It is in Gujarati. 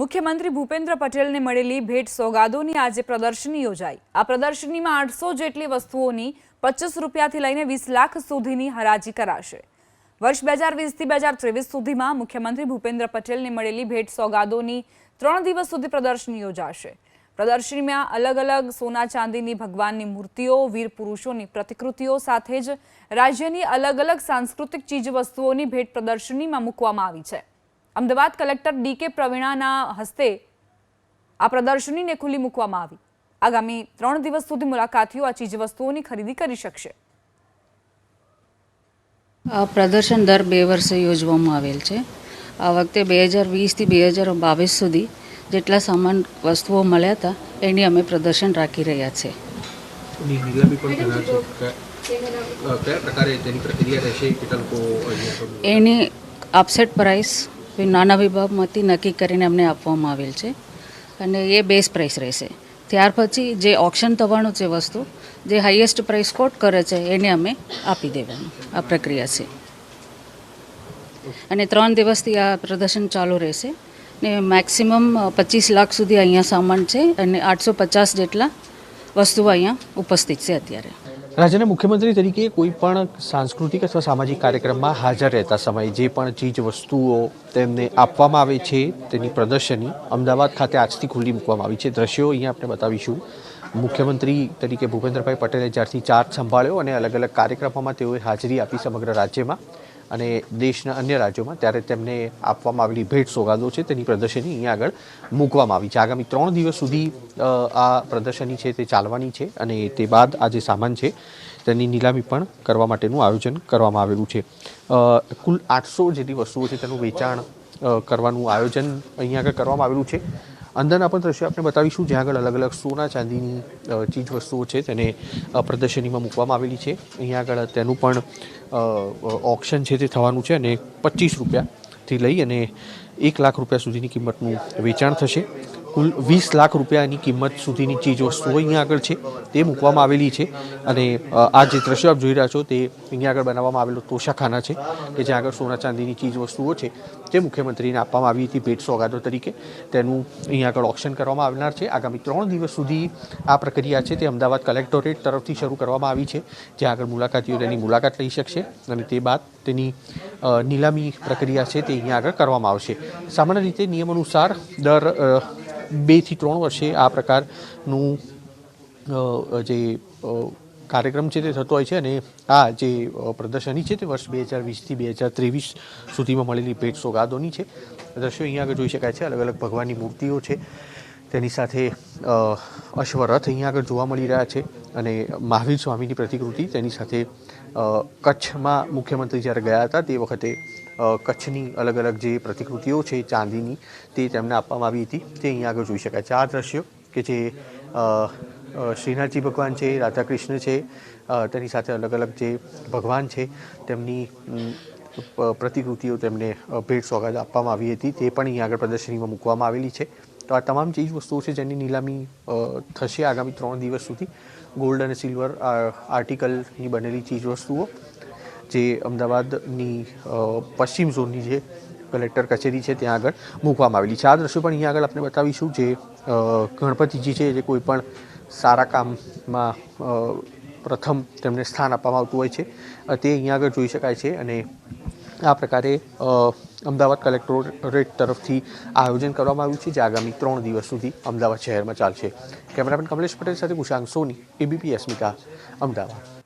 મુખ્યમંત્રી ભૂપેન્દ્ર પટેલને મળેલી ભેટ સોગાદોની આજે પ્રદર્શની યોજાઈ। આ પ્રદર્શનીમાં 800 જેટલી વસ્તુઓની 25 રૂપિયાથી લઈને 20 લાખ સુધીની હરાજી કરાશે। વર્ષ 2020 થી 2023 સુધીમાં મુખ્યમંત્રી ભૂપેન્દ્ર પટેલને મળેલી ભેટ સોગાદોની 3 દિવસ સુધી પ્રદર્શની યોજાશે। પ્રદર્શનીમાં અલગ અલગ સોના ચાંદીની ભગવાનની મૂર્તિઓ, વીર પુરુષોની પ્રતિકૃતિઓ સાથે જ રાજ્યની અલગ અલગ સાંસ્કૃતિક ચીજવસ્તુઓની ભેટ પ્રદર્શનીમાં મૂકવામાં આવી છે। અમદાવાદ કલેક્ટર ડી.કે. પ્રવીણાના હસ્તે આ પ્રદર્શનીને ખુલ્લી મૂકવામાં આવી। આગામી 3 દિવસ સુધી મુલાકાતીઓ આ ચીજવસ્તુઓની ખરીદી કરી શકશે। આ પ્રદર્શન દર 2 વર્ષે યોજવામાં આવેલ છે। આ વખતે 2020 થી 2022 સુધી જેટલા સામાન વસ્તુઓ મળ્યા હતા એની અમે પ્રદર્શન રાખી રહ્યા છે। એની આપસેટ પ્રાઇસ નાના વિભાગમાંથી નક્કી કરીને અમને આપવામાં આવેલ છે અને એ બેઝ પ્રાઇસ રહેશે। ત્યાર પછી જે ઓક્શન થવાનું છે વસ્તુ જે હાઈએસ્ટ પ્રાઇસ કોટ કરે છે એને અમે આપી દેવાનું આ પ્રક્રિયા છે અને 3 દિવસથી આ પ્રદર્શન ચાલુ રહેશે ને મેક્સિમમ 25 લાખ સુધી અહીંયા સામાન છે અને 850 જેટલા વસ્તુઓ અહીંયા ઉપસ્થિત છે અત્યારે। રાજ્યના મુખ્યમંત્રી તરીકે કોઈ પણ સાંસ્કૃતિક અથવા સામાજિક કાર્યક્રમમાં હાજર રહેતા સમયે જે પણ ચીજ વસ્તુઓ તેમને આપવામાં આવે છે તેની પ્રદર્શની અમદાવાદ ખાતે આજથી ખુલ્લી મૂકવામાં આવી છે। દ્રશ્યો અહીંયા આપણે બતાવીશું। મુખ્યમંત્રી તરીકે ભૂપેન્દ્રભાઈ પટેલે જ્યારથી ચાર્જ સંભાળ્યો અને અલગ અલગ કાર્યક્રમોમાં તેઓએ હાજરી આપી સમગ્ર રાજ્યમાં અને દેશના અન્ય રાજ્યોમાં, ત્યારે તેમને આપવામાં આવેલી ભેટ સોગાદો છે તેની પ્રદર્શની અહીંયા આગળ મૂકવામાં આવી છે। આગામી 3 દિવસ સુધી આ પ્રદર્શની છે તે ચાલવાની છે અને તે બાદ આ જે સામાન છે તેની નીલામી પણ કરવા માટેનું આયોજન કરવામાં આવેલું છે। કુલ 800 જેટલી વસ્તુઓ છે તેનું વેચાણ કરવાનું આયોજન અહીંયા આગળ કરવામાં આવેલું છે। અંદરના પણ દ્રશ્યો આપણે બતાવીશું જ્યાં આગળ અલગ અલગ સોના ચાંદીની ચીજ વસ્તુઓ છે તેને પ્રદર્શનીમાં મૂકવામાં આવેલી છે। અહીંયા આગળ તેનું પણ ઓક્શન છે તે થવાનું છે અને 25 રૂપિયાથી લઈ અને 1 લાખ રૂપિયા સુધીની કિંમતનું વેચાણ થશે। કુલ 20 લાખ રૂપિયાની કિંમત સુધીની ચીજ વસ્તુઓ અહીંયા આગળ છે તે મૂકવામાં આવેલી છે અને આ જે દ્રશ્યો આપ જોઈ રહ્યા છો તે અહીંયા આગળ બનાવવામાં આવેલો તોશાખાના છે કે જ્યાં આગળ સોના ચાંદીની ચીજ વસ્તુઓ છે તે મુખ્યમંત્રીને આપવામાં આવી હતી ભેટ સોગાદો તરીકે। તેનું અહીંયા આગળ ઓક્શન કરવામાં આવનાર છે। આગામી 3 દિવસ સુધી આ પ્રક્રિયા છે તે અમદાવાદ કલેક્ટોરેટ તરફથી શરૂ કરવામાં આવી છે જ્યાં આગળ મુલાકાતીઓ તેની મુલાકાત લઈ શકશે અને તે બાદ તેની નીલામી પ્રક્રિયા છે તે અહીંયા આગળ કરવામાં આવશે। સામાન્ય રીતે નિયમ અનુસાર દર 2 થી 3 વર્ષે આ પ્રકારનું જે કાર્યક્રમ છે તે થતો હોય છે અને આ જે પ્રદર્શની છે તે વર્ષ 2020 થી 2023 સુધીમાં મળેલી ભેટ સોગાદોની છે। દ્રશ્યો અહીંયા આગળ જોઈ શકાય છે। અલગ અલગ ભગવાનની મૂર્તિઓ છે તેની સાથે અશ્વરથ અહીંયા આગળ જોવા મળી રહ્યા છે અને મહાવીર સ્વામીની પ્રતિકૃતિ તેની સાથે કચ્છમાં મુખ્યમંત્રી જ્યારે ગયા હતા તે વખતે કચ્છની અલગ અલગ જે પ્રતિકૃતિઓ છે ચાંદીની તે તેમને આપવામાં આવી હતી તે અહીંયા આગળ જોઈ શકાય છે। આ દ્રશ્યો કે જે શ્રીનાથજી ભગવાન છે, રાધા કૃષ્ણ છે, તેની સાથે અલગ અલગ જે ભગવાન છે તેમની પ્રતિકૃતિઓ તેમને ભેટ સોગાદ આપવામાં આવી હતી તે પણ અહીંયા આગળ પ્રદર્શનીમાં મૂકવામાં આવેલી છે। તો આ તમામ ચીજ વસ્તુઓ છે જેની નીલામી થશે આગામી 3 દિવસ સુધી। ગોલ્ડ અને સિલ્વર આર્ટિકલની બનેલી ચીજ વસ્તુઓ જે અમદાવાદની પશ્ચિમ ઝોનની જે કલેક્ટર કચેરી છે ત્યાં આગળ મૂકવામાં આવેલી છે। આ દ્રશ્યો પણ અહીંયા આગળ આપણે બતાવીશું જે ગણપતિજી છે જે કોઈ પણ સારા કામમાં પ્રથમ તેમને સ્થાન આપવામાં આવતું હોય છે તે અહીંયા આગળ જોઈ શકાય છે અને આ પ્રકારે અમદાવાદ કલેક્ટોરેટ તરફથી આયોજન કરવામાં આવ્યું છે જે આગામી 3 દિવસ સુધી અમદાવાદ શહેરમાં ચાલશે। કેમેરામેન કમલેશ પટેલ સાથે કુશાંગ સોની, ABP અસ્મિતા, અમદાવાદ।